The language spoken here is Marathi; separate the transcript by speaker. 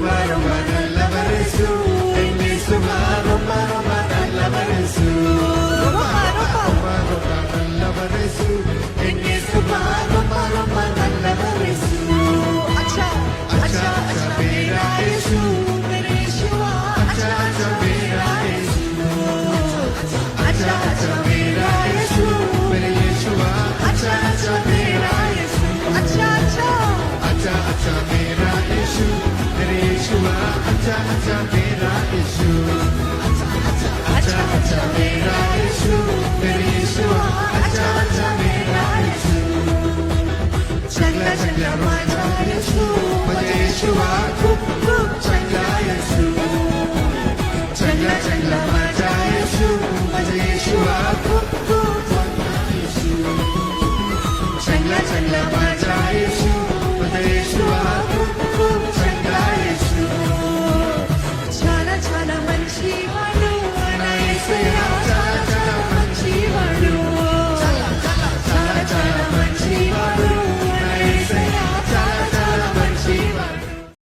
Speaker 1: ரொம்ப ரொம்ப நல்லவர் இயேசு என் இயேசுவா ரொம்ப ரொம்ப நல்லவர் இயேசு ரொம்ப ரொம்ப ரொம்ப நல்லவர் இயேசு என் இயேசுவா ரொம்ப ரொம்ப நல்லவர் இயேசு अच्छा अच्छा अच्छा मेरा यीशु मेरे यीशुआ अच्छा अच्छा मेरा यीशु अच्छा अच्छा मेरा यीशु मेरे यीशुआ अच्छा अच्छा मेरा यीशु अच्छा अच्छा अच्छा अच्छा मेरा यीशु मेरे यीशुआ अच्छा अच्छा